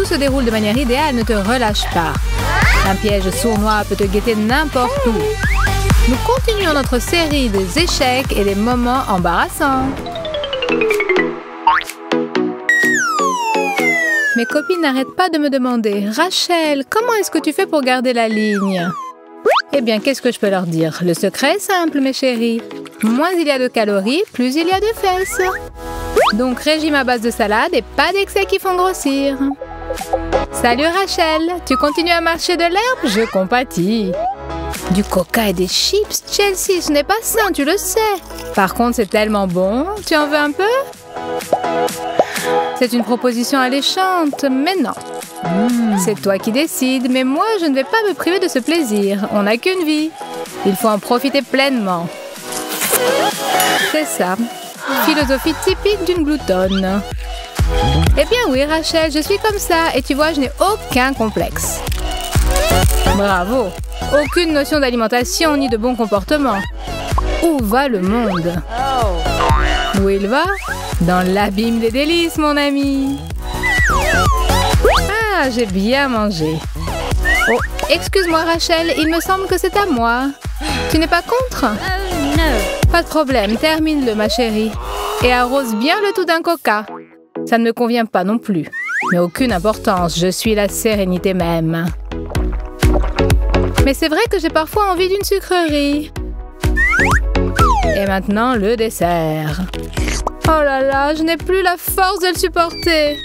se déroule de manière idéale, ne te relâche pas. Un piège sournois peut te guetter n'importe où. Nous continuons notre série des échecs et des moments embarrassants. Mes copines n'arrêtent pas de me demander « Rachel, comment est-ce que tu fais pour garder la ligne ?» Eh bien, qu'est-ce que je peux leur dire? Le secret est simple, mes chéris. Moins il y a de calories, plus il y a de fesses. Donc, régime à base de salade et pas d'excès qui font grossir. Salut Rachel, tu continues à marcher de l'herbe? Je compatis. Du coca et des chips, Chelsea, ce n'est pas sain, tu le sais. Par contre, c'est tellement bon. Tu en veux un peu? C'est une proposition alléchante, mais non. C'est toi qui décides, mais moi, je ne vais pas me priver de ce plaisir. On n'a qu'une vie. Il faut en profiter pleinement. C'est ça. Philosophie typique d'une gloutonne. Eh bien oui, Rachel, je suis comme ça. Et tu vois, je n'ai aucun complexe. Bravo. Aucune notion d'alimentation ni de bon comportement. Où va le monde? Où il va? Dans l'abîme des délices, mon ami. Ah, j'ai bien mangé. Oh, excuse-moi, Rachel, il me semble que c'est à moi. Tu n'es pas contre? Pas de problème, termine-le, ma chérie. Et arrose bien le tout d'un coca. Ça ne me convient pas non plus. Mais aucune importance, je suis la sérénité même. Mais c'est vrai que j'ai parfois envie d'une sucrerie. Et maintenant, le dessert. Oh là là, je n'ai plus la force de le supporter.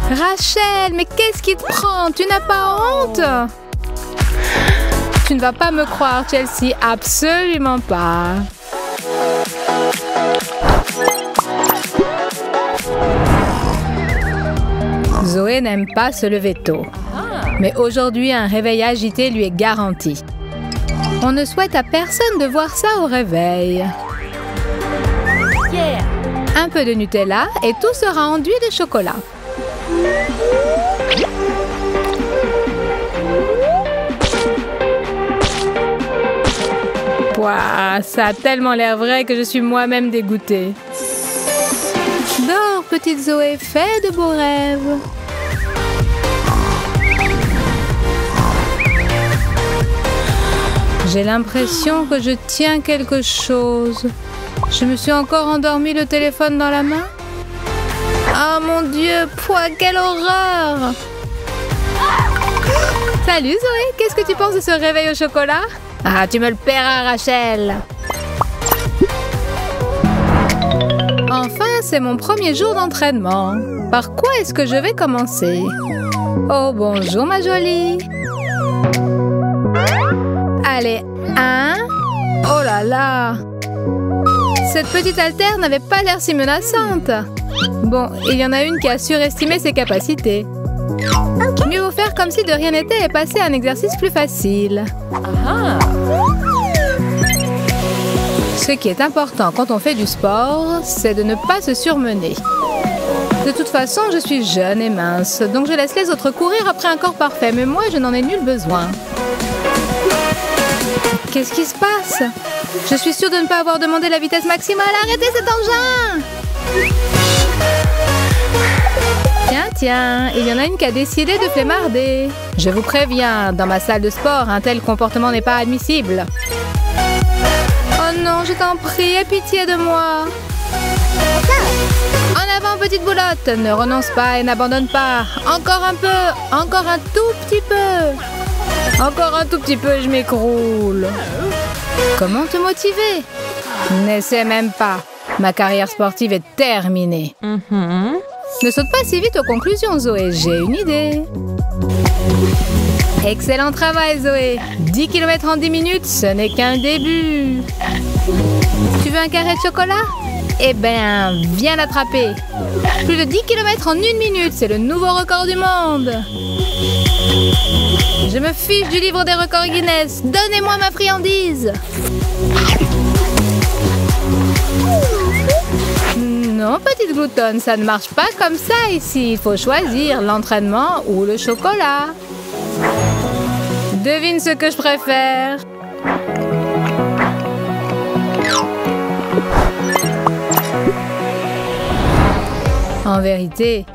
Rachel, mais qu'est-ce qui te prend? Tu n'as pas honte? Tu ne vas pas me croire, Chelsea, absolument pas. Zoé n'aime pas se lever tôt. Mais aujourd'hui, un réveil agité lui est garanti. On ne souhaite à personne de voir ça au réveil. Un peu de Nutella et tout sera enduit de chocolat. Ouah, ça a tellement l'air vrai que je suis moi-même dégoûtée. Dors, petite Zoé, fais de beaux rêves. J'ai l'impression que je tiens quelque chose. Je me suis encore endormie le téléphone dans la main. Oh mon Dieu, pouah, quelle horreur! Salut Zoé, qu'est-ce que tu penses de ce réveil au chocolat? Ah, tu me le paieras, Rachel! Enfin, c'est mon premier jour d'entraînement. Par quoi est-ce que je vais commencer? Oh, bonjour ma jolie! Allez, 1. Oh là là! Cette petite haltère n'avait pas l'air si menaçante. Bon, il y en a une qui a surestimé ses capacités. Mieux vaut faire comme si de rien n'était et passer à un exercice plus facile. Ce qui est important quand on fait du sport, c'est de ne pas se surmener. De toute façon, je suis jeune et mince, donc je laisse les autres courir après un corps parfait, mais moi, je n'en ai nul besoin. Qu'est-ce qui se passe? Je suis sûre de ne pas avoir demandé la vitesse maximale. Arrêtez cet engin! Tiens, il y en a une qui a décidé de flemmarder. Je vous préviens, dans ma salle de sport, un tel comportement n'est pas admissible. Oh non, je t'en prie, aie pitié de moi. En avant, petite boulotte, ne renonce pas et n'abandonne pas. Encore un peu, encore un tout petit peu. Encore un tout petit peu et je m'écroule. Comment te motiver? N'essaie même pas. Ma carrière sportive est terminée. Ne saute pas si vite aux conclusions, Zoé. J'ai une idée. Excellent travail, Zoé. 10 km en 10 minutes, ce n'est qu'un début. Tu veux un carré de chocolat? Eh ben, viens l'attraper. Plus de 10 km en 1 minute, c'est le nouveau record du monde. Je me fiche du livre des records Guinness. Donnez-moi ma friandise. Non, petite gloutonne, ça ne marche pas comme ça ici. Il faut choisir l'entraînement ou le chocolat. Devine ce que je préfère. En vérité,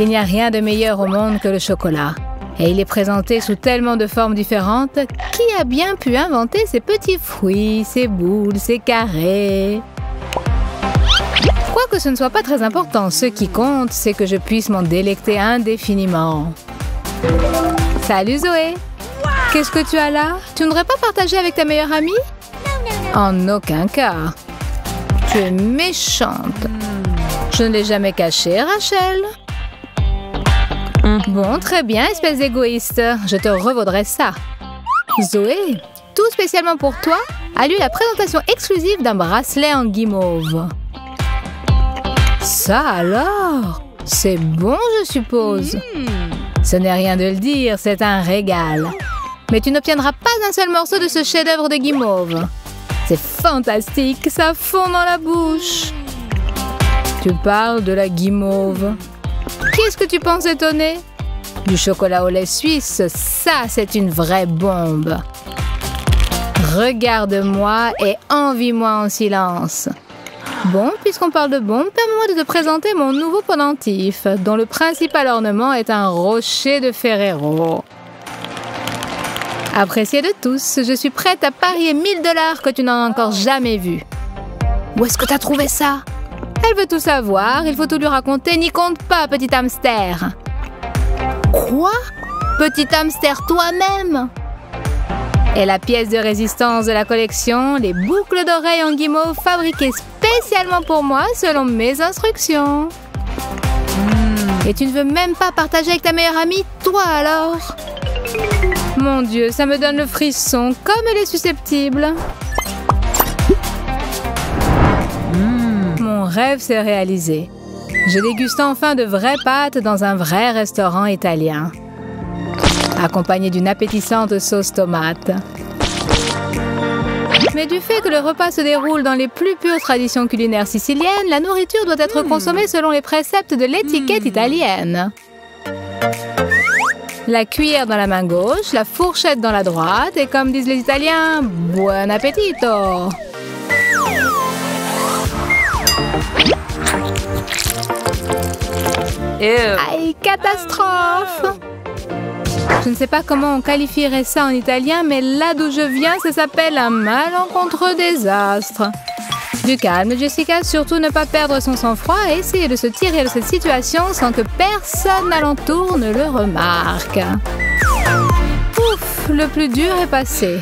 il n'y a rien de meilleur au monde que le chocolat. Et il est présenté sous tellement de formes différentes. Qui a bien pu inventer ces petits fruits, ces boules, ces carrés? Quoique ce ne soit pas très important, ce qui compte, c'est que je puisse m'en délecter indéfiniment. Salut Zoé! Qu'est-ce que tu as là? Tu ne voudrais pas partager avec ta meilleure amie? En aucun cas. Tu es méchante. Je ne l'ai jamais caché, Rachel. Bon, très bien, espèce d'égoïste. Je te revaudrai ça. Zoé, tout spécialement pour toi, a lu la présentation exclusive d'un bracelet en guimauve. Ça alors? C'est bon, je suppose. Ce n'est rien de le dire, c'est un régal. Mais tu n'obtiendras pas un seul morceau de ce chef-d'œuvre de guimauve. C'est fantastique, ça fond dans la bouche. Tu parles de la guimauve. Qu'est-ce que tu penses étonner? Du chocolat au lait suisse, ça c'est une vraie bombe. Regarde-moi et envie-moi en silence. Bon, puisqu'on parle de bombe, permets-moi de te présenter mon nouveau pendentif, dont le principal ornement est un rocher de Ferrero. Apprécié de tous, je suis prête à parier 1000 $ que tu n'en as encore jamais vu. Où est-ce que tu as trouvé ça? Elle veut tout savoir, il faut tout lui raconter, n'y compte pas, petit hamster. Quoi? Petit hamster toi-même? Et la pièce de résistance de la collection, les boucles d'oreilles en guimauve fabriquées spécialement pour moi selon mes instructions. Et tu ne veux même pas partager avec ta meilleure amie, toi alors? Mon Dieu, ça me donne le frisson, comme elle est susceptible. Mon rêve s'est réalisé. Je déguste enfin de vraies pâtes dans un vrai restaurant italien, accompagné d'une appétissante sauce tomate. Mais du fait que le repas se déroule dans les plus pures traditions culinaires siciliennes, la nourriture doit être consommée selon les préceptes de l'étiquette italienne. La cuillère dans la main gauche, la fourchette dans la droite, et comme disent les Italiens, buon appetito! Aïe, catastrophe! Je ne sais pas comment on qualifierait ça en italien, mais là d'où je viens, ça s'appelle un malencontreux désastre. Du calme, Jessica, surtout ne pas perdre son sang-froid et essayer de se tirer de cette situation sans que personne alentour ne le remarque. Ouf, le plus dur est passé.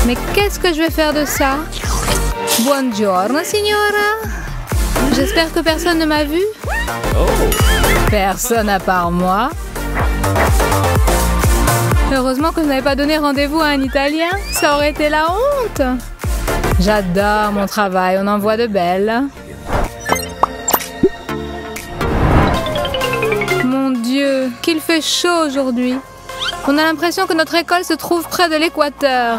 Mais qu'est-ce que je vais faire de ça? Buongiorno, signora. J'espère que personne ne m'a vu. Personne à part moi. Heureusement que je n'avais pas donné rendez-vous à un Italien. Ça aurait été la honte. J'adore mon travail, on en voit de belles. Mon Dieu, qu'il fait chaud aujourd'hui. On a l'impression que notre école se trouve près de l'équateur.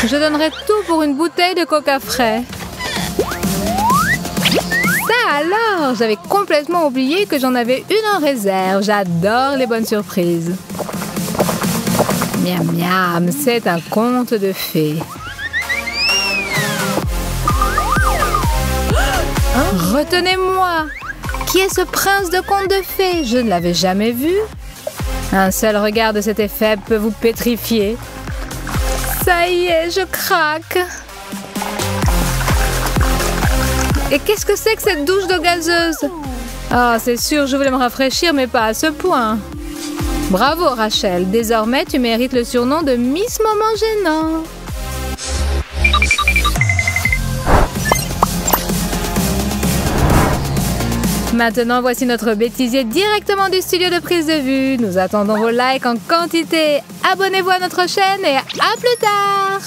Je donnerais tout pour une bouteille de coca frais. Ça alors, j'avais complètement oublié que j'en avais une en réserve. J'adore les bonnes surprises. Miam miam, c'est un conte de fées. Retenez-moi! Qui est ce prince de conte de fées? Je ne l'avais jamais vu. Un seul regard de cet effet peut vous pétrifier. Ça y est, je craque. Et qu'est-ce que c'est que cette douche d'eau gazeuse? Ah, c'est sûr, je voulais me rafraîchir, mais pas à ce point. Bravo, Rachel. Désormais, tu mérites le surnom de Miss Moment Gênant. Maintenant, voici notre bêtisier directement du studio de prise de vue. Nous attendons vos likes en quantité. Abonnez-vous à notre chaîne et à plus tard!